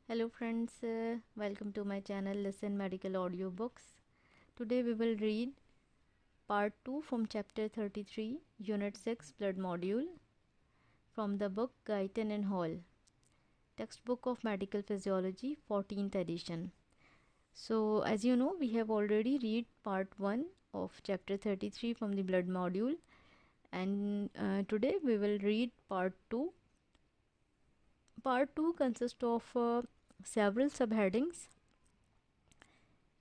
Hello friends, welcome to my channel Listen Medical Audiobooks. Today we will read part 2 from chapter 33, unit 6 blood module from the book Guyton and Hall, textbook of medical physiology, 14th edition. So as you know, we have already read part 1 of chapter 33 from the blood module, and today we will read part 2. Part 2 consists of several subheadings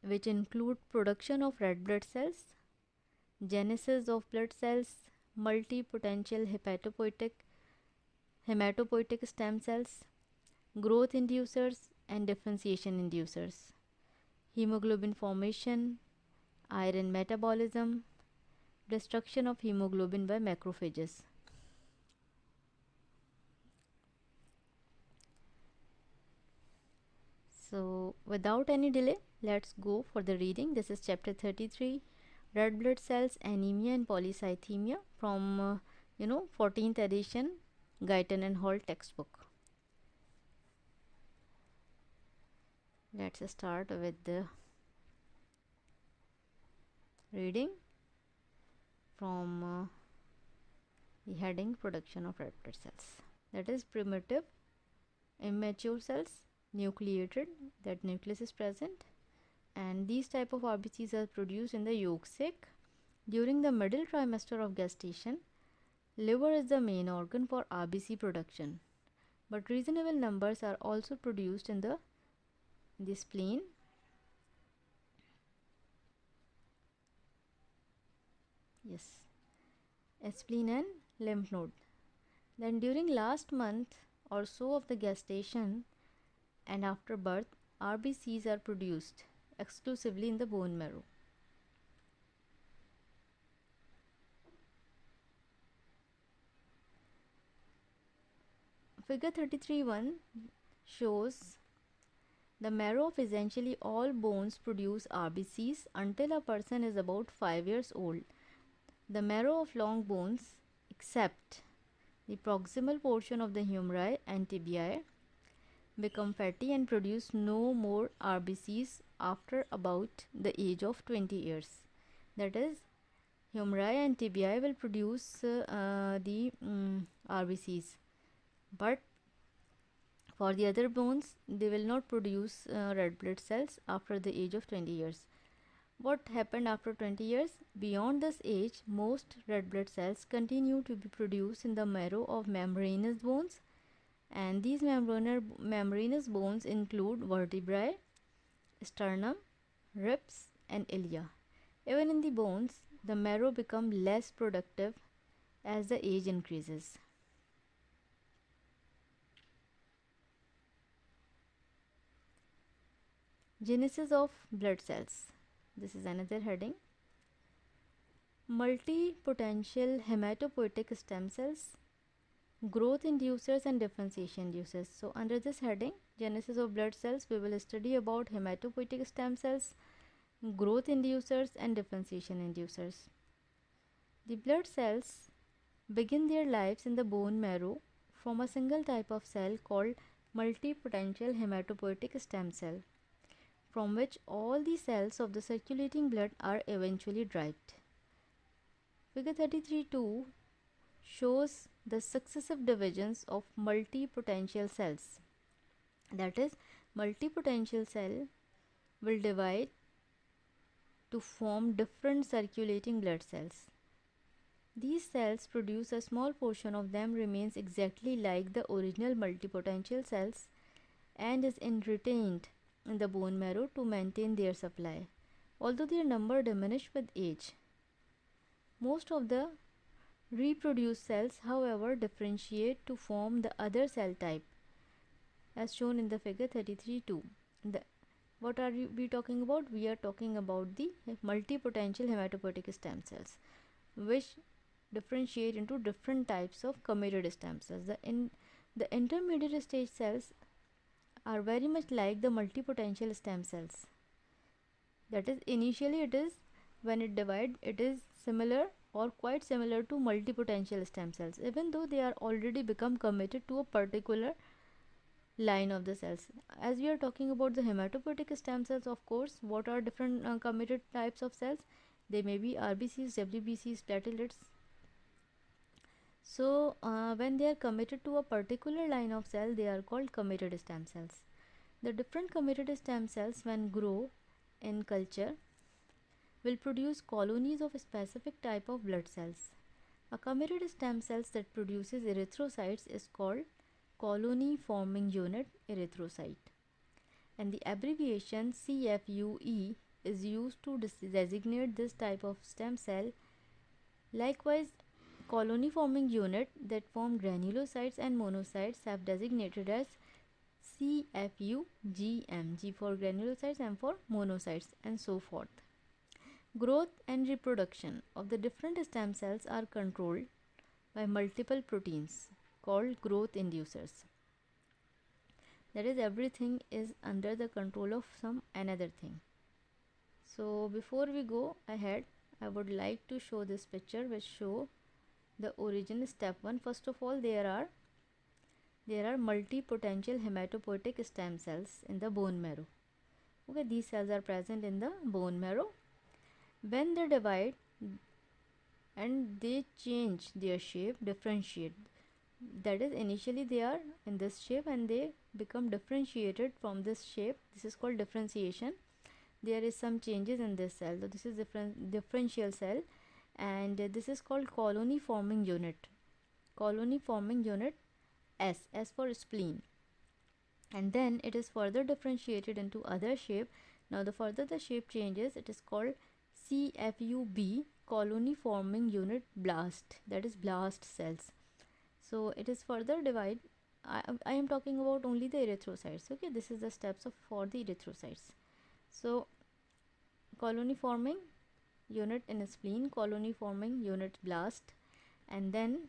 which include production of red blood cells, genesis of blood cells, multipotential hematopoietic stem cells, growth inducers and differentiation inducers, hemoglobin formation, iron metabolism, destruction of hemoglobin by macrophages. So without any delay, let's go for the reading. This is chapter 33, red blood cells, anemia and polycythemia from 14th edition Guyton and Hall textbook. Let's start with the reading from the heading production of red blood cells. That is primitive immature cells, nucleated, that nucleus is present, and these type of RBCs are produced in the yolk sac. During the middle trimester of gestation, liver is the main organ for RBC production, but reasonable numbers are also produced in the spleen, spleen and lymph node. Then during last month or so of the gestation and after birth, RBCs are produced exclusively in the bone marrow. Figure 33.1 shows the marrow of essentially all bones produce RBCs until a person is about 5 years old. The marrow of long bones, except the proximal portion of the humeri and tibiae, become fatty and produce no more RBCs after about the age of 20 years. That is, humeri and tibiae will produce the RBCs, but for the other bones they will not produce red blood cells after the age of 20 years. What happened after 20 years? Beyond this age, most red blood cells continue to be produced in the marrow of membranous bones, and these membranous bones include vertebrae, sternum, ribs and ilia. Even in the bones, the marrow becomes less productive as the age increases. Genesis of blood cells. This is another heading. Multipotential hematopoietic stem cells, growth inducers and differentiation inducers. So under this heading, genesis of blood cells, we will study about hematopoietic stem cells, growth inducers and differentiation inducers. The blood cells begin their lives in the bone marrow from a single type of cell called multipotential hematopoietic stem cell, from which all the cells of the circulating blood are eventually derived. Figure 33.2 shows the successive divisions of multipotential cells. That is, multipotential cell will divide to form different circulating blood cells. These cells produce a small portion of them remains exactly like the original multipotential cells and is retained in the bone marrow to maintain their supply, although their number diminish with age. Most of the reproduced cells, however, differentiate to form the other cell type, as shown in the figure 33.2. What are we talking about? We are talking about the multipotential hematopoietic stem cells, which differentiate into different types of committed stem cells. The intermediate stage cells are very much like the multipotential stem cells. That is, initially it is, when it divides, it is similar or quite similar to multipotential stem cells, even though they are already become committed to a particular line of the cells. As we are talking about the hematopoietic stem cells, of course, what are different committed types of cells? They may be RBCs, WBCs, platelets. So when they are committed to a particular line of cell, they are called committed stem cells. The different committed stem cells, when grow in culture, will produce colonies of a specific type of blood cells. A committed stem cells that produces erythrocytes is called colony forming unit erythrocyte, and the abbreviation CFUE is used to designate this type of stem cell. Likewise, colony forming unit that form granulocytes and monocytes have designated as CFUGM, G for granulocytes, M for monocytes, and so forth. Growth and reproduction of the different stem cells are controlled by multiple proteins called growth inducers. That is, everything is under the control of some another thing. So before we go ahead, I would like to show this picture which show the origin. Step 1. First of all, there are multipotential hematopoietic stem cells in the bone marrow. Okay, these cells are present in the bone marrow. When they divide and they change their shape, differentiate, that is, initially they are in this shape and they become differentiated from this shape. This is called differentiation. There is some changes in this cell, so this is differential cell, and this is called colony forming unit. Colony forming unit S for spleen, and then it is further differentiated into other shape. Now the further the shape changes, it is called CFUB, colony forming unit blast, that is blast cells. So it is further divide. I am talking about only the erythrocytes. Okay, this is the steps for the erythrocytes. So colony forming unit in spleen, colony forming unit blast, and then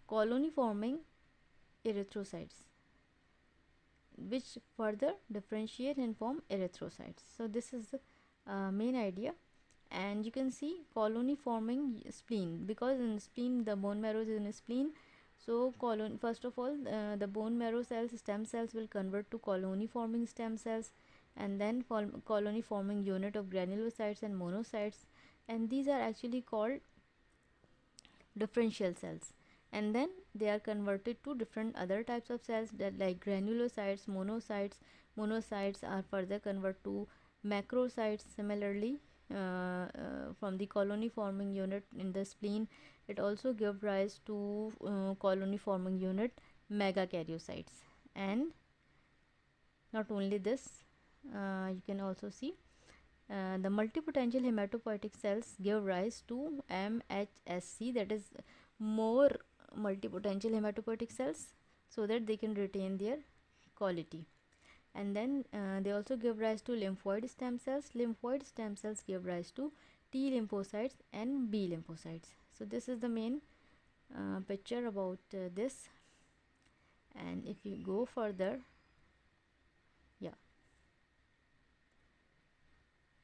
colony forming erythrocytes, which further differentiate and form erythrocytes. So this is the main idea. And you can see colony forming spleen, because in spleen the bone marrow is in a spleen. So first of all, the bone marrow cells, stem cells, will convert to colony forming stem cells, and then colony forming unit of granulocytes and monocytes, and these are actually called differential cells. And then they are converted to different other types of cells, that like granulocytes, monocytes are further converted to macrocytes. Similarly, from the colony forming unit in the spleen, it also gives rise to colony forming unit megakaryocytes. And not only this, you can also see the multipotential hematopoietic cells give rise to MHSC, that is more multipotential hematopoietic cells, so that they can retain their quality. And then they also give rise to lymphoid stem cells. Lymphoid stem cells give rise to T lymphocytes and B lymphocytes. So this is the main picture about this. And if you go further, yeah,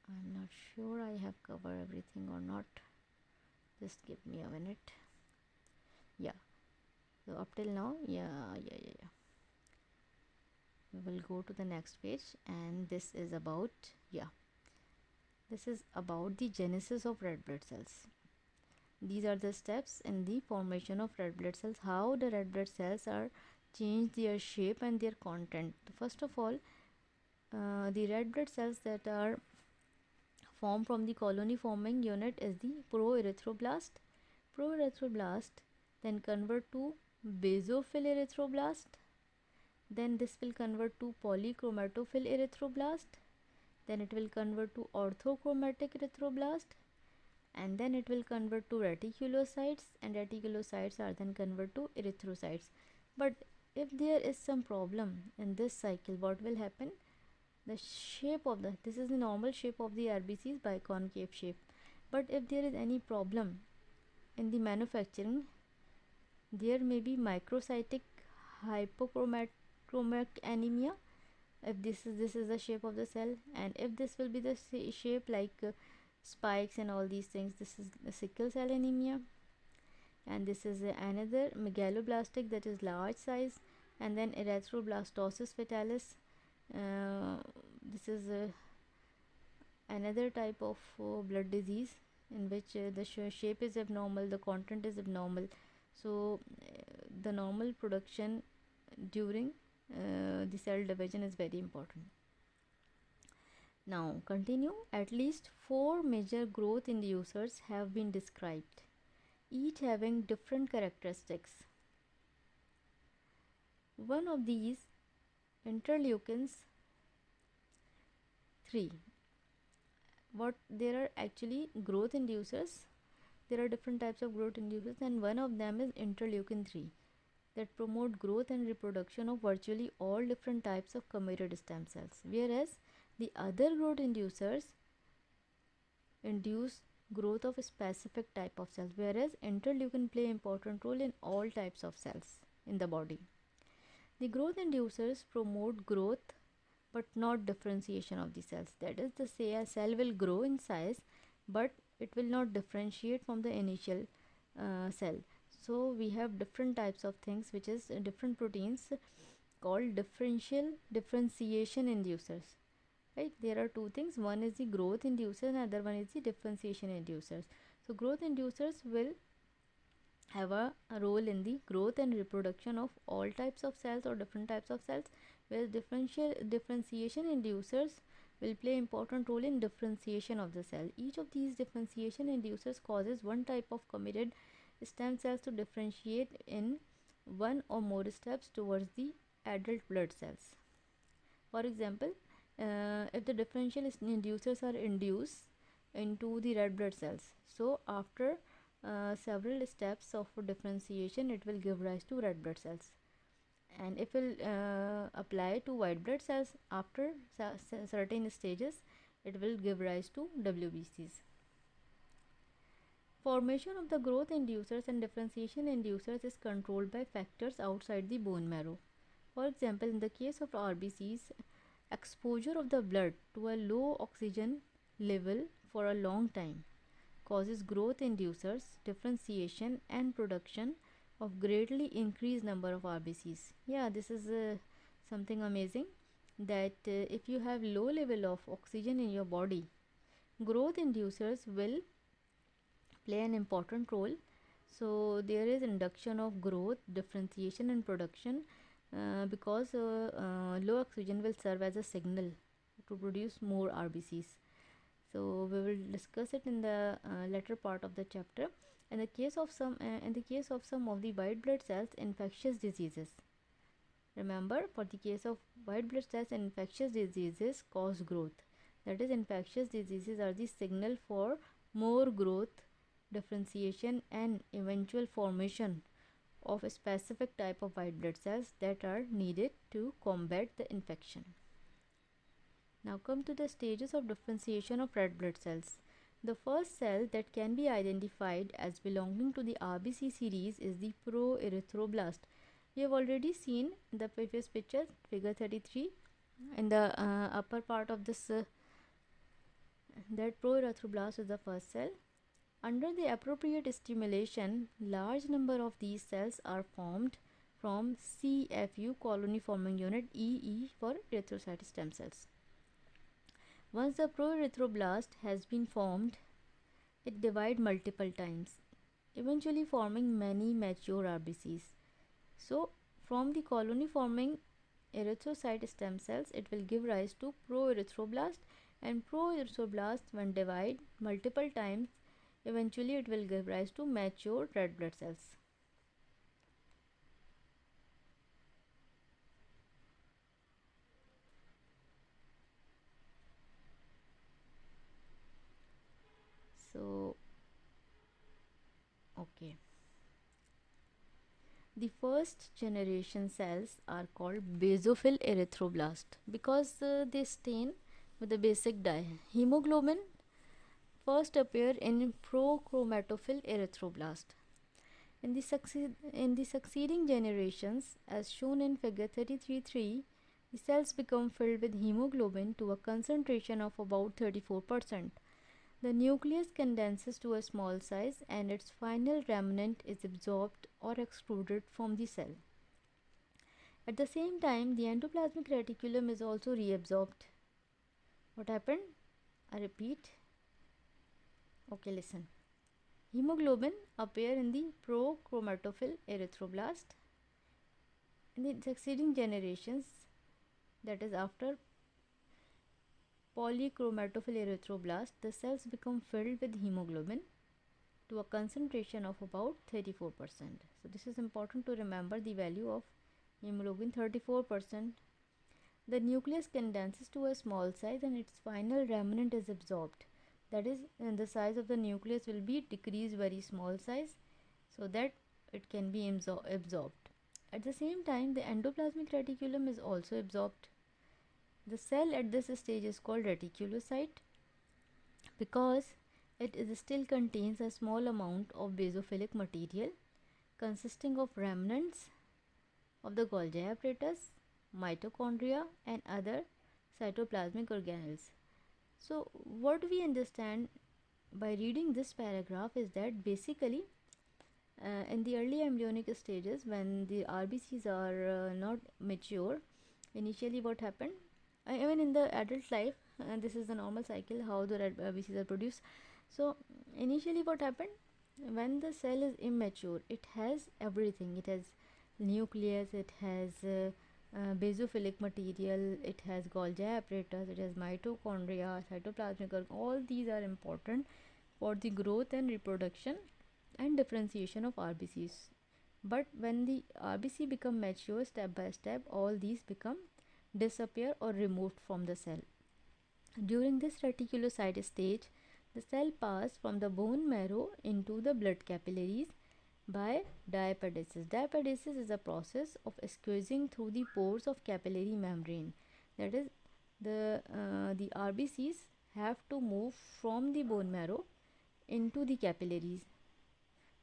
I'm not sure I have covered everything or not. Just give me a minute. Yeah, so up till now, yeah. We will go to the next page, and this is about the genesis of red blood cells. These are the steps in the formation of red blood cells, how the red blood cells are change their shape and their content. First of all, the red blood cells that are formed from the colony forming unit is the proerythroblast. Proerythroblast then convert to basophil erythroblast, then this will convert to polychromatophil erythroblast, then it will convert to orthochromatic erythroblast, and then it will convert to reticulocytes, and reticulocytes are then converted to erythrocytes. But if there is some problem in this cycle, what will happen? The shape of this is the normal shape of the RBCs, biconcave shape. But if there is any problem in the manufacturing, there may be microcytic hypochromic anemia, if this is the shape of the cell, and if this will be the shape like spikes and all these things, this is the sickle cell anemia. And this is another megaloblastic, that is large size, And then erythroblastosis fetalis. This is another type of blood disease in which the shape is abnormal, the content is abnormal. So the normal production during the cell division is very important. Now continue. At least 4 major growth inducers have been described, each having different characteristics. One of these, interleukins 3. What there are actually growth inducers. There are different types of growth inducers, and one of them is interleukin 3 that promote growth and reproduction of virtually all different types of committed stem cells, whereas the other growth inducers induce growth of a specific type of cells, whereas interleukin play important role in all types of cells in the body. The growth inducers promote growth but not differentiation of the cells. That is, the cell will grow in size, but it will not differentiate from the initial cell. So we have different types of things, which is different proteins called differentiation inducers. Right? There are two things. One is the growth inducers, and other one is the differentiation inducers. So growth inducers will have a role in the growth and reproduction of all types of cells or different types of cells, whereas differentiation inducers will play important role in differentiation of the cell. Each of these differentiation inducers causes one type of committed stem cells to differentiate in one or more steps towards the adult blood cells. For example, if the differential inducers are induced into the red blood cells, so after several steps of differentiation, it will give rise to red blood cells. And if it will apply to white blood cells after certain stages, it will give rise to WBCs. Formation of the growth inducers and differentiation inducers is controlled by factors outside the bone marrow. For example, in the case of RBCs, exposure of the blood to a low oxygen level for a long time causes growth inducers, differentiation and production of greatly increased number of RBCs. Yeah, this is something amazing, that if you have low level of oxygen in your body, growth inducers will play an important role. So there is induction of growth, differentiation and production because low oxygen will serve as a signal to produce more RBCs. So we will discuss it in the later part of the chapter. In the case of some of the white blood cells, infectious diseases. Remember, for the case of white blood cells, infectious diseases cause growth. That is, infectious diseases are the signal for more growth, differentiation and eventual formation of a specific type of white blood cells that are needed to combat the infection. Now come to the stages of differentiation of red blood cells. The first cell that can be identified as belonging to the RBC series is the proerythroblast. We have already seen in the previous picture, figure 33, in the upper part of this, that proerythroblast is the first cell. Under the appropriate stimulation, large number of these cells are formed from CFU, colony forming unit, EE for erythrocyte stem cells. Once the proerythroblast has been formed, it divides multiple times, eventually forming many mature RBCs. So from the colony forming erythrocyte stem cells, it will give rise to proerythroblast, and proerythroblast, when divide multiple times, eventually it will give rise to mature red blood cells. So okay, the first generation cells are called basophil erythroblast because they stain with the basic dye. Hemoglobin first appear in prochromatophil erythroblast. In the succeeding generations, as shown in figure 33.3, the cells become filled with hemoglobin to a concentration of about 34%. The nucleus condenses to a small size and its final remnant is absorbed or excluded from the cell. At the same time, the endoplasmic reticulum is also reabsorbed. What happened? I repeat. Okay, listen. Hemoglobin appear in the prochromatophil erythroblast. In the succeeding generations, that is after polychromatophil erythroblast, the cells become filled with hemoglobin to a concentration of about 34%. So this is important to remember the value of hemoglobin, 34%. The nucleus condenses to a small size and its final remnant is absorbed. That is, the size of the nucleus will be decreased very small size so that it can be absorbed. At the same time, the endoplasmic reticulum is also absorbed. The cell at this stage is called reticulocyte because it still contains a small amount of basophilic material consisting of remnants of the Golgi apparatus, mitochondria, and other cytoplasmic organelles. So, what we understand by reading this paragraph is that basically in the early embryonic stages, when the RBCs are not mature, initially what happened, even in the adult life, and this is the normal cycle how the red RBCs are produced. So initially what happened, when the cell is immature, it has everything. It has nucleus, it has basophilic material, it has Golgi apparatus, it has mitochondria, cytoplasmic organ. All these are important for the growth and reproduction and differentiation of RBCs. But when the RBC become mature, step by step, all these become disappear or removed from the cell. During this reticulocyte stage, the cell pass from the bone marrow into the blood capillaries by diapedesis. Diapedesis is a process of squeezing through the pores of capillary membrane. That is, the RBCs have to move from the bone marrow into the capillaries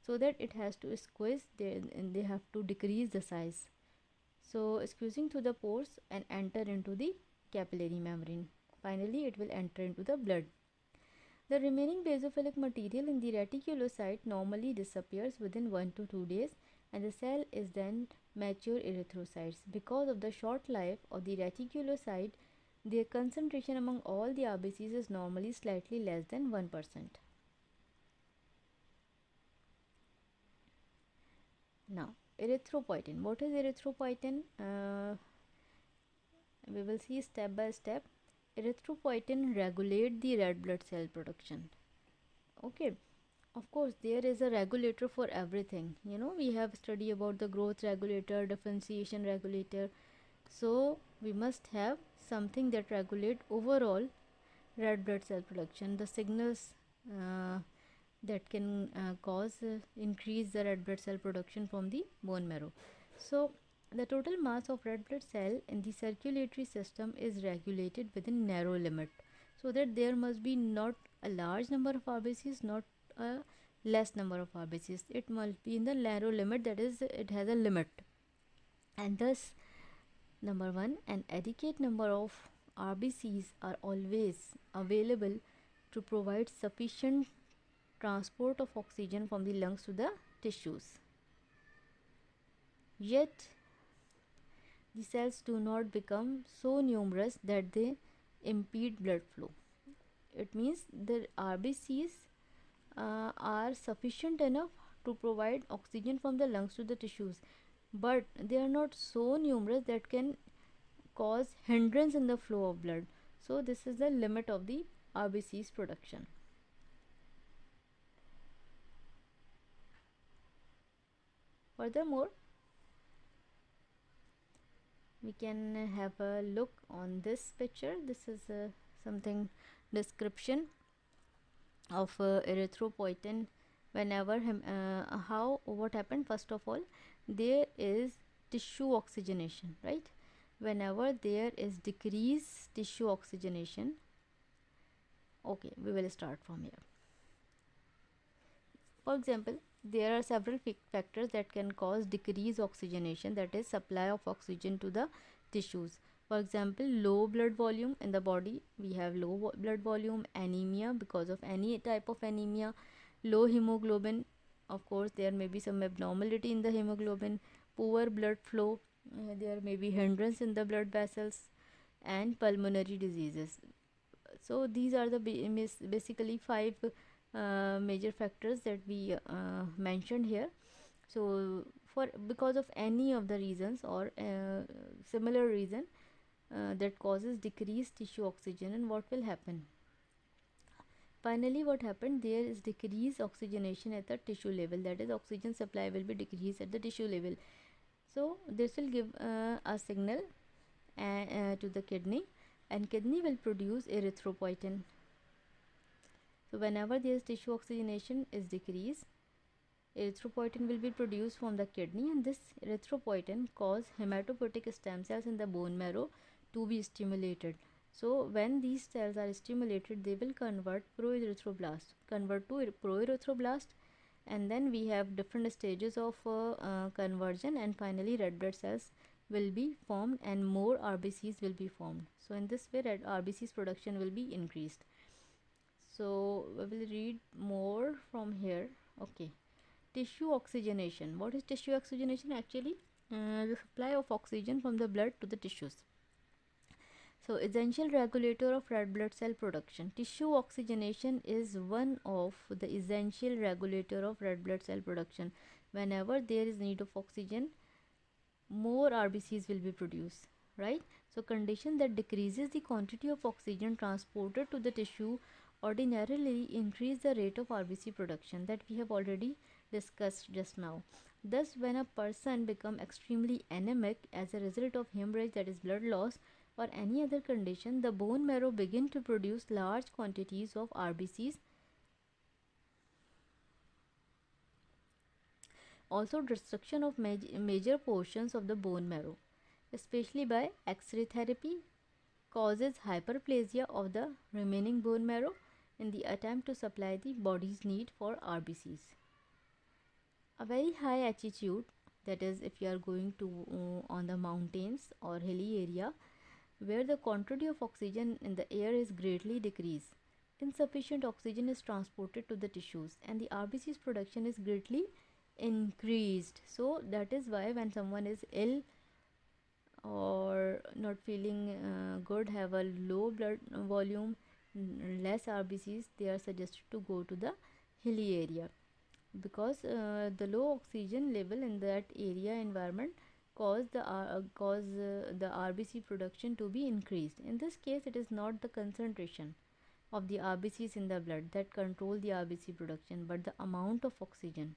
so that it has to squeeze and they have to decrease the size. So squeezing through the pores and enter into the capillary membrane. Finally, it will enter into the blood. The remaining basophilic material in the reticulocyte normally disappears within 1 to 2 days and the cell is then mature erythrocytes. Because of the short life of the reticulocyte, their concentration among all the RBCs is normally slightly less than 1%. Now, erythropoietin. What is erythropoietin? We will see step by step. Erythropoietin regulate the red blood cell production. Okay, of course there is a regulator for everything. We have studied about the growth regulator, differentiation regulator. So we must have something that regulate overall red blood cell production, the signals that can increase the red blood cell production from the bone marrow. So the total mass of red blood cell in the circulatory system is regulated within narrow limit, so that there must be not a large number of RBCs, not a less number of RBCs. It must be in the narrow limit, that is, it has a limit. And thus, number one, an adequate number of RBCs are always available to provide sufficient transport of oxygen from the lungs to the tissues. Yet, the cells do not become so numerous that they impede blood flow. It means the RBCs are sufficient enough to provide oxygen from the lungs to the tissues, but they are not so numerous that can cause hindrance in the flow of blood. So this is the limit of the RBC's production. Furthermore, we can have a look on this picture. This is something description of erythropoietin. Whenever what happened, first of all, there is tissue oxygenation, right? Whenever there is decreased tissue oxygenation, okay, we will start from here. For example, there are several factors that can cause decreased oxygenation, that is supply of oxygen to the tissues. For example, low blood volume in the body. We have low blood volume, anemia because of any type of anemia, low hemoglobin. Of course, there may be some abnormality in the hemoglobin, poor blood flow, There may be hindrance in the blood vessels and pulmonary diseases. So these are the basically five major factors that we mentioned here. So for because of any of the reasons or similar reason that causes decreased tissue oxygen, and what will happen? Finally, what happened? There is decreased oxygenation at the tissue level, that is oxygen supply will be decreased at the tissue level. So this will give a signal to the kidney, and kidney will produce erythropoietin. So whenever there is tissue oxygenation is decreased, erythropoietin will be produced from the kidney, and this erythropoietin cause hematopoietic stem cells in the bone marrow to be stimulated. So when these cells are stimulated, they will convert to proerythroblast, and then we have different stages of conversion, and finally red blood cells will be formed and more RBCs will be formed. So in this way, red RBCs production will be increased. So we will read more from here. Okay, tissue oxygenation. What is tissue oxygenation? Actually, the supply of oxygen from the blood to the tissues. So essential regulator of red blood cell production. Tissue oxygenation is one of the essential regulator of red blood cell production. Whenever there is need of oxygen, more RBCs will be produced, right? So condition that decreases the quantity of oxygen transported to the tissue ordinarily increase the rate of RBC production, that we have already discussed just now. Thus, when a person become extremely anemic as a result of hemorrhage, that is blood loss, or any other condition, the bone marrow begin to produce large quantities of RBCs. Also, destruction of major portions of the bone marrow, especially by X-ray therapy, causes hyperplasia of the remaining bone marrow in the attempt to supply the body's need for RBCs. A very high altitude, that is if you are going to on the mountains or hilly area where the quantity of oxygen in the air is greatly decreased, insufficient oxygen is transported to the tissues and the RBC's production is greatly increased. So that is why when someone is ill or not feeling good, have a low blood volume, less RBCs, they are suggested to go to the hilly area, because the low oxygen level in that area environment cause the RBC production to be increased. In this case, it is not the concentration of the RBCs in the blood that control the RBC production, but the amount of oxygen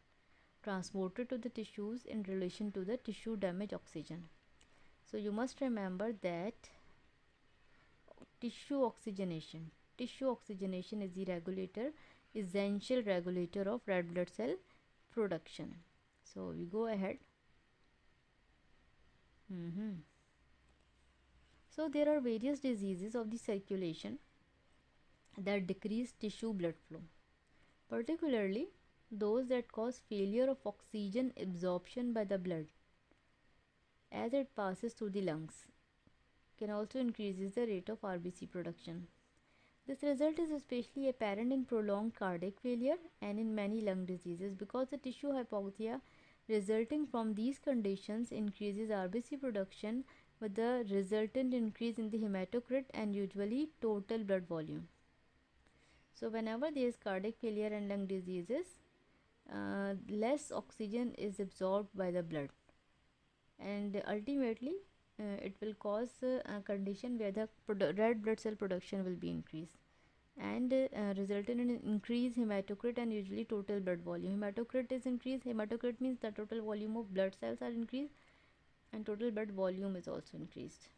transported to the tissues in relation to the tissue damage oxygen. So you must remember that tissue oxygenation is the essential regulator of red blood cell production. So we go ahead. So there are various diseases of the circulation that decrease tissue blood flow, particularly those that cause failure of oxygen absorption by the blood as it passes through the lungs, can also increases the rate of RBC production. This result is especially apparent in prolonged cardiac failure and in many lung diseases, because the tissue hypoxia resulting from these conditions increases RBC production with the resultant increase in the hematocrit and usually total blood volume. So whenever there is cardiac failure and lung diseases, less oxygen is absorbed by the blood, and ultimately it will cause a condition where the red blood cell production will be increased and resulted in an increased hematocrit and usually total blood volume. Hematocrit is increased. Hematocrit means the total volume of blood cells are increased, and total blood volume is also increased.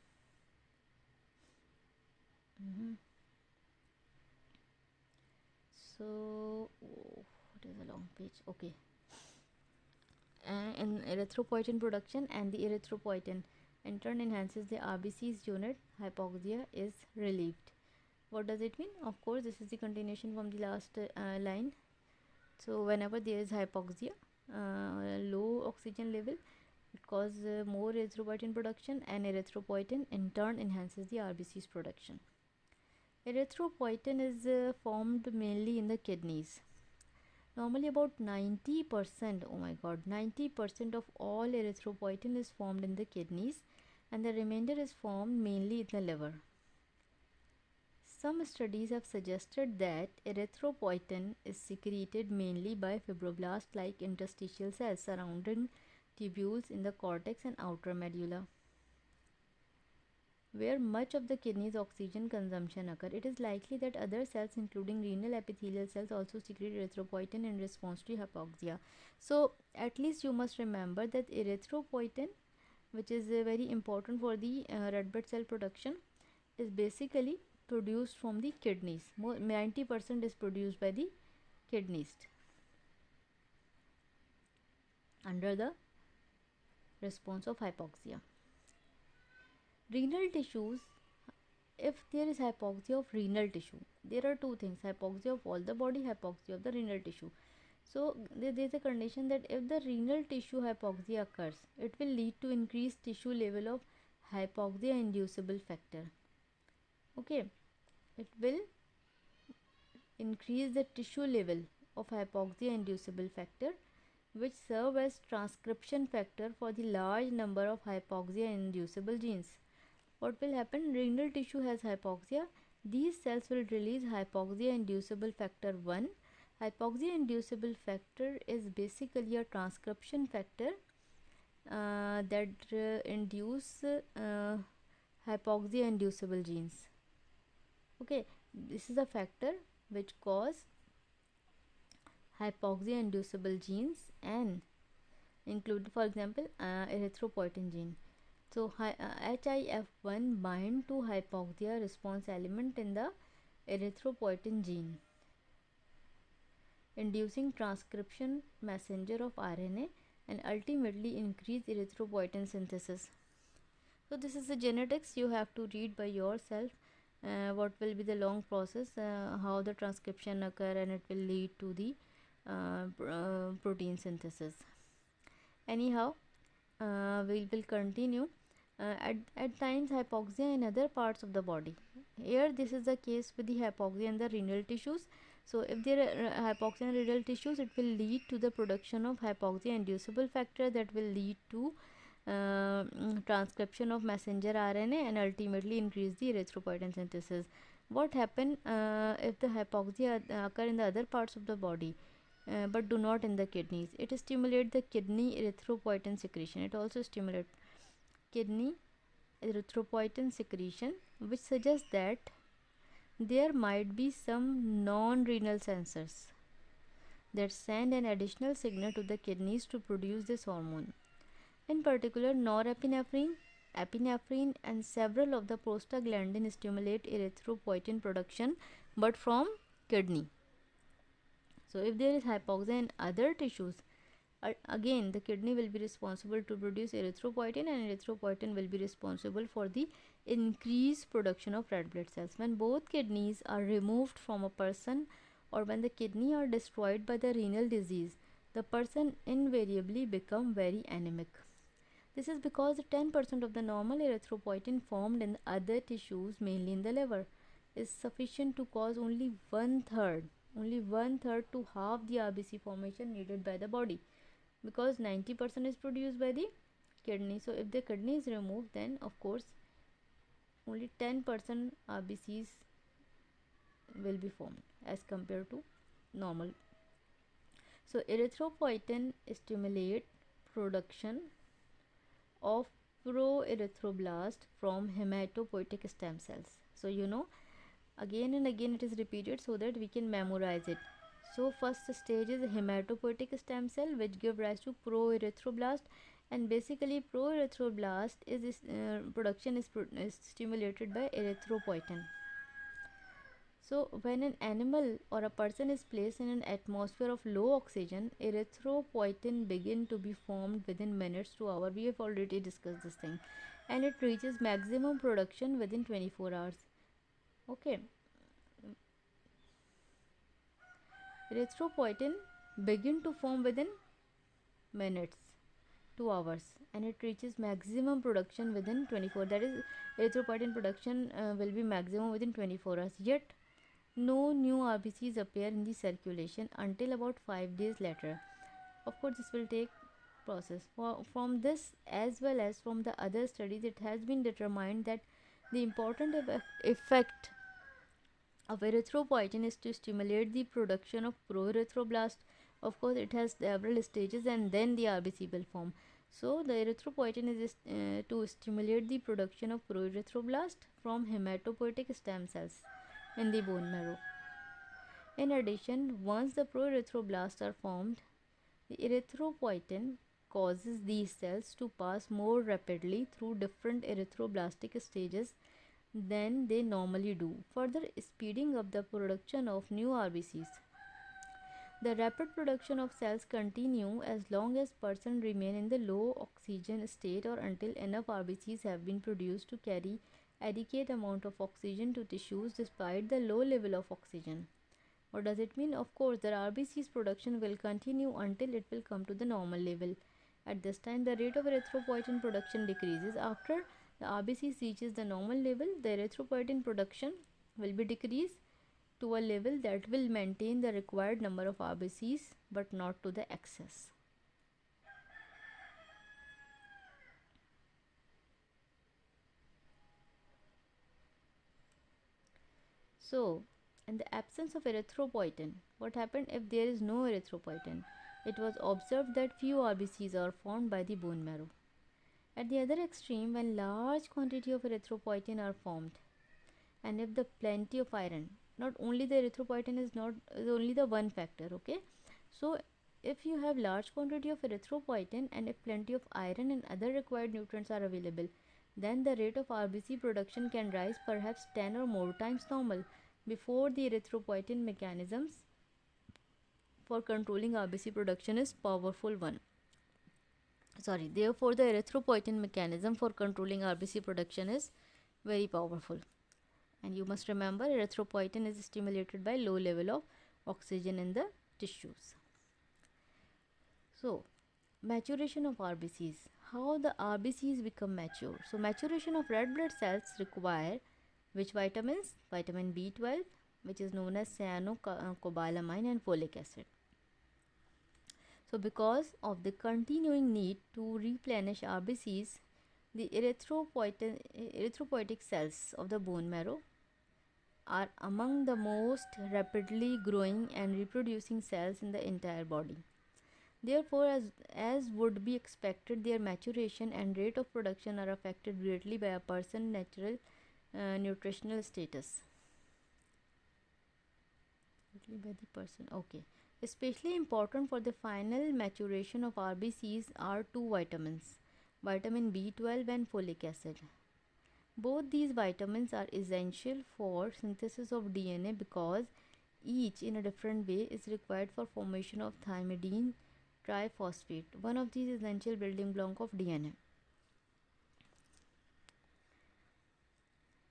So what is a long page? Okay. In erythropoietin production, and the erythropoietin in turn enhances the RBC's unit, hypoxia is relieved. What does it mean? Of course, this is the continuation from the last line. So whenever there is hypoxia, low oxygen level, it causes more erythropoietin production, and erythropoietin in turn enhances the RBC's production. Erythropoietin is formed mainly in the kidneys. Normally about 90%, oh my god, 90% of all erythropoietin is formed in the kidneys, and the remainder is formed mainly in the liver. Some studies have suggested that erythropoietin is secreted mainly by fibroblast-like interstitial cells surrounding tubules in the cortex and outer medulla, where much of the kidney's oxygen consumption occurs. It is likely that other cells, including renal epithelial cells, also secrete erythropoietin in response to hypoxia. So, at least you must remember that erythropoietin, which is very important for the red blood cell production, is basically produced from the kidneys. 90% is produced by the kidneys under the response of hypoxia. Renal tissues, if there is hypoxia of renal tissue, there are two things: hypoxia of all the body, hypoxia of the renal tissue. So there is a condition that if the renal tissue hypoxia occurs, it will lead to increased tissue level of hypoxia inducible factor. Okay, it will increase the tissue level of hypoxia inducible factor, which serve as transcription factor for the large number of hypoxia inducible genes. What will happen? Renal tissue has hypoxia. These cells will release hypoxia inducible factor 1. Hypoxia inducible factor is basically a transcription factor that induce hypoxia inducible genes. Okay, this is a factor which cause hypoxia inducible genes and include, for example, erythropoietin gene. So HIF1 bind to hypoxia response element in the erythropoietin gene, inducing transcription messenger of RNA and ultimately increase erythropoietin synthesis. So this is the genetics. You have to read by yourself what will be the long process, how the transcription occur, and it will lead to the protein synthesis. Anyhow, we will continue. At times hypoxia in other parts of the body. Here this is the case with the hypoxia in the renal tissues. So if there are hypoxia in renal tissues, it will lead to the production of hypoxia inducible factor that will lead to transcription of messenger RNA and ultimately increase the erythropoietin synthesis. What happen if the hypoxia occur in the other parts of the body but do not in the kidneys? It stimulates the kidney erythropoietin secretion. It also stimulates kidney erythropoietin secretion, which suggests that there might be some non-renal sensors that send an additional signal to the kidneys to produce this hormone. In particular, norepinephrine, epinephrine, and several of the prostaglandin stimulate erythropoietin production, but from kidney. So if there is hypoxia in other tissues, again the kidney will be responsible to produce erythropoietin, and erythropoietin will be responsible for the increased production of red blood cells. When both kidneys are removed from a person, or when the kidney are destroyed by the renal disease, the person invariably become very anemic. This is because 10% of the normal erythropoietin formed in other tissues, mainly in the liver, is sufficient to cause only one third to half the RBC formation needed by the body, because 90% is produced by the kidney. So if the kidney is removed, then of course only 10% RBCs will be formed as compared to normal. So erythropoietin stimulate production of pro-erythroblast from hematopoietic stem cells. So again and again it is repeated so that we can memorize it. So first stage is hematopoietic stem cell, which give rise to pro-erythroblast, and basically pro-erythroblast is production is stimulated by erythropoietin. So when an animal or a person is placed in an atmosphere of low oxygen, erythropoietin begin to be formed within minutes to hours. We have already discussed this thing, and it reaches maximum production within 24 hours. Okay, erythropoietin begin to form within minutes to hours, and it reaches maximum production within 24. That is, erythropoietin production will be maximum within 24 hours. Yet no new RBCs appear in the circulation until about 5 days later. Of course, this will take process. From this as well as from the other studies, it has been determined that the important effect of erythropoietin is to stimulate the production of proerythroblast. Of course, it has several stages and then the RBC will form. So, the erythropoietin is to stimulate the production of proerythroblast from hematopoietic stem cells in the bone marrow. In addition, once the proerythroblasts are formed, the erythropoietin causes these cells to pass more rapidly through different erythroblastic stages than they normally do, further speeding up the production of new RBCs. The rapid production of cells continue as long as person remain in the low oxygen state or until enough RBCs have been produced to carry adequate amount of oxygen to tissues despite the low level of oxygen. What does it mean? Of course, the RBC's production will continue until it will come to the normal level. At this time, the rate of erythropoietin production decreases. After the RBCs reaches the normal level, the erythropoietin production will be decreased to a level that will maintain the required number of RBCs but not to the excess. So, in the absence of erythropoietin, what happened if there is no erythropoietin? It was observed that few RBCs are formed by the bone marrow. At the other extreme, when large quantity of erythropoietin are formed, and if the plenty of iron, not only the erythropoietin is only the one factor, okay? So, if you have large quantity of erythropoietin and if plenty of iron and other required nutrients are available, then the rate of RBC production can rise perhaps 10 or more times normal before the erythropoietin mechanisms for controlling RBC production is powerful one. Therefore the erythropoietin mechanism for controlling RBC production is very powerful. And you must remember erythropoietin is stimulated by low level of oxygen in the tissues. So, maturation of RBCs. How the RBCs become mature? So, maturation of red blood cells require which vitamins? Vitamin B12, which is known as cyanocobalamin, and folic acid. So, because of the continuing need to replenish RBCs, the erythropoietic cells of the bone marrow are among the most rapidly growing and reproducing cells in the entire body. Therefore, as would be expected, their maturation and rate of production are affected greatly by a person's natural nutritional status. By the person, okay. Especially important for the final maturation of RBCs are two vitamins, vitamin B12 and folic acid. Both these vitamins are essential for synthesis of DNA because each in a different way is required for formation of thymidine triphosphate, one of these essential building blocks of DNA.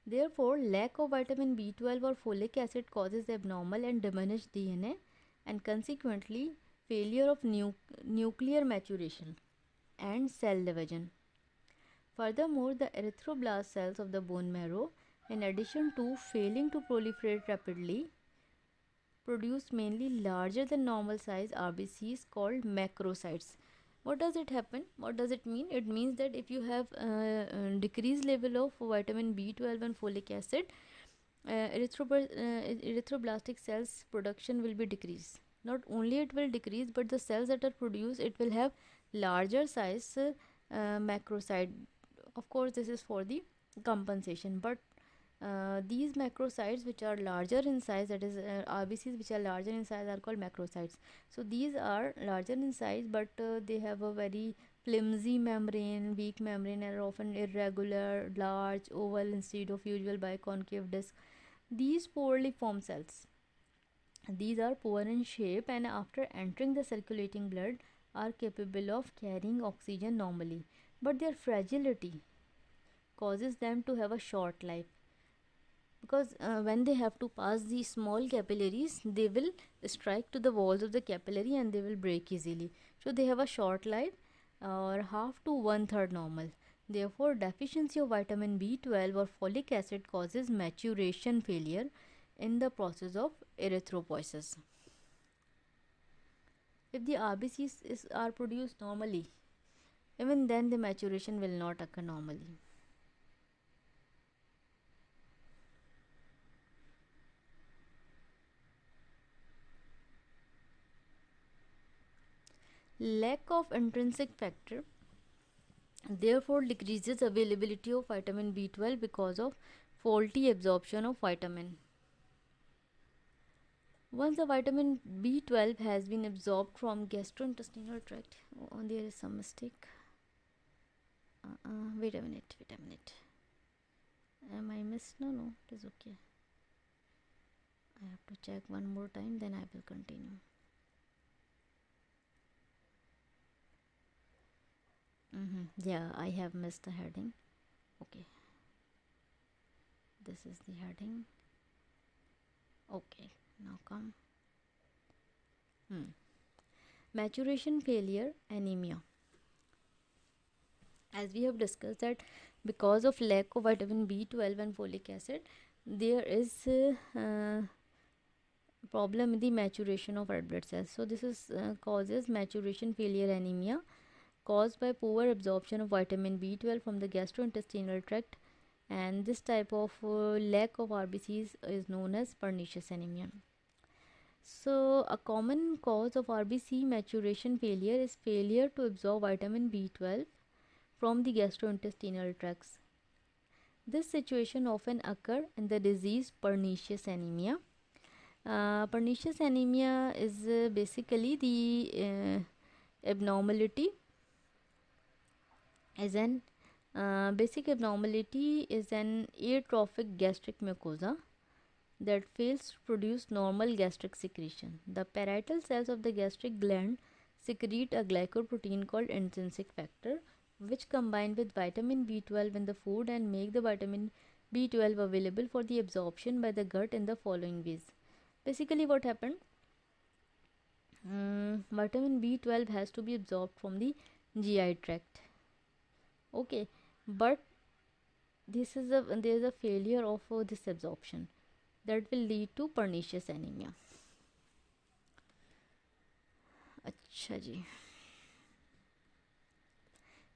Therefore, lack of vitamin B12 or folic acid causes abnormal and diminished DNA and consequently failure of nuclear maturation and cell division. Furthermore, the erythroblast cells of the bone marrow, in addition to failing to proliferate rapidly, produce mainly larger than normal size RBCs called macrocytes. What does it happen? What does it mean? It means that if you have decreased level of vitamin B12 and folic acid, erythroblastic cells production will be decreased. Not only it will decrease, but the cells that are produced, it will have larger size macrocyte. Of course, this is for the compensation, but these macrocytes which are larger in size, that is RBCs which are larger in size, are called macrocytes. So these are larger in size, but they have a very flimsy membrane, weak membrane, and are often irregular, large, oval instead of usual biconcave disc. These poorly formed cells, these are poor in shape, and after entering the circulating blood are capable of carrying oxygen normally, but their fragility causes them to have a short life, because when they have to pass these small capillaries, they will strike to the walls of the capillary and they will break easily. So they have a short life, or half to one third normal. Therefore, deficiency of vitamin B12 or folic acid causes maturation failure, in the process of erythropoiesis. If the RBCs are produced normally, even then the maturation will not occur normally. Lack of intrinsic factor therefore decreases availability of vitamin B12 because of faulty absorption of vitamin. Once the vitamin B12 has been absorbed from gastrointestinal tract, oh, there is some mistake. Wait a minute. Am I missed? No, it is okay. I have to check one more time, then I will continue. Yeah, I have missed the heading. Okay, this is the heading. Okay, now come. Maturation failure anemia. As we have discussed that because of lack of vitamin B12 and folic acid, there is problem in the maturation of red blood cells. So this is causes maturation failure anemia caused by poor absorption of vitamin B12 from the gastrointestinal tract, and this type of lack of RBCs is known as pernicious anemia. So a common cause of RBC maturation failure is failure to absorb vitamin B12 from the gastrointestinal tracts. This situation often occurs in the disease pernicious anemia. Pernicious anemia is basically the abnormality is an basic abnormality is an atrophic gastric mucosa that fails to produce normal gastric secretion. The parietal cells of the gastric gland secrete a glycoprotein called intrinsic factor, which combine with vitamin B12 in the food and make the vitamin B12 available for the absorption by the gut in the following ways. Basically, what happened? Vitamin B12 has to be absorbed from the GI tract. Okay, but there is a failure of this absorption that will lead to pernicious anemia. अच्छा जी.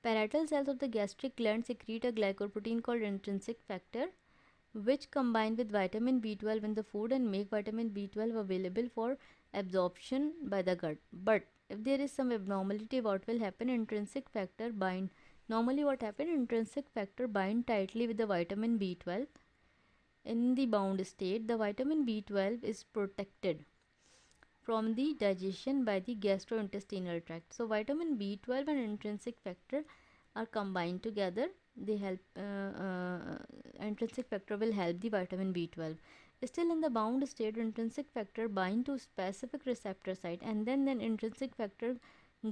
Parietal cells of the gastric gland secrete a glycoprotein called intrinsic factor, which combine with vitamin B12 in the food and make vitamin B12 available for absorption by the gut. But if there is some abnormality, what will happen? Intrinsic factor bind. Normally what happens? Intrinsic factor bind tightly with the vitamin B12. In the bound state, the vitamin B12 is protected from the digestion by the gastrointestinal tract. So vitamin B12 and intrinsic factor are combined together. They help intrinsic factor will help the vitamin B12. Still in the bound state, intrinsic factor bind to specific receptor site, and then intrinsic factor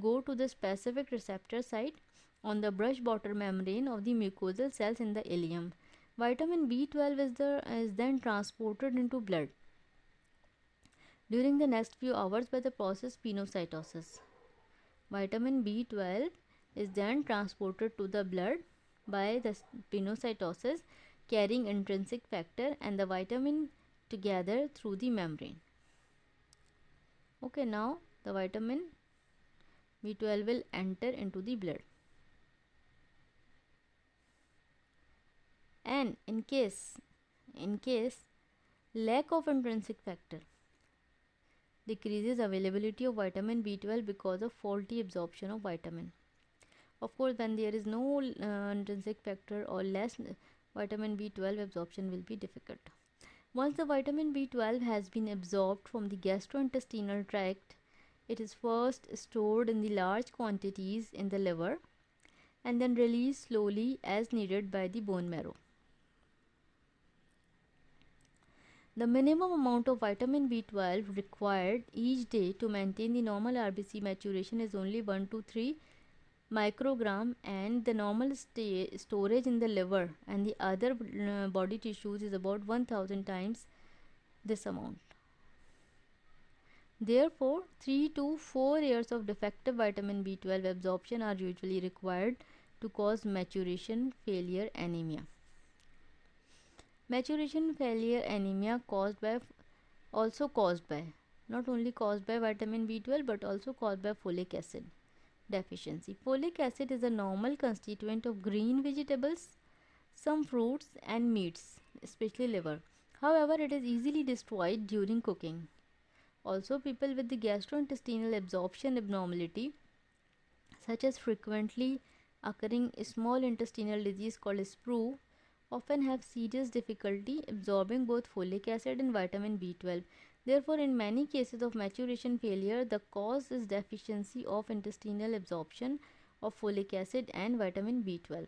go to the specific receptor site on the brush border membrane of the mucosal cells in the ileum. Vitamin B12 is then transported into blood during the next few hours by the process pinocytosis. Vitamin B12 is then transported to the blood by the pinocytosis, carrying intrinsic factor and the vitamin together through the membrane. Okay, now the vitamin B12 will enter into the blood. And in case lack of intrinsic factor decreases availability of vitamin B12 because of faulty absorption of vitamin. Of course, when there is no intrinsic factor or less vitamin B12, absorption will be difficult. Once the vitamin B12 has been absorbed from the gastrointestinal tract, it is first stored in the large quantities in the liver and then released slowly as needed by the bone marrow. The minimum amount of vitamin B12 required each day to maintain the normal RBC maturation is only 1 to 3 microgram, and the normal storage in the liver and the other body tissues is about 1000 times this amount. Therefore, 3 to 4 years of defective vitamin B12 absorption are usually required to cause maturation failure anemia. Maturation failure anemia caused by not only caused by vitamin B12 but also caused by folic acid deficiency. Folic acid is a normal constituent of green vegetables, some fruits and meats, especially liver. However, it is easily destroyed during cooking. Also, people with the gastrointestinal absorption abnormality, such as frequently occurring small intestinal disease called sprue, often have serious difficulty absorbing both folic acid and vitamin B12. Therefore, in many cases of maturation failure, the cause is deficiency of intestinal absorption of folic acid and vitamin B12.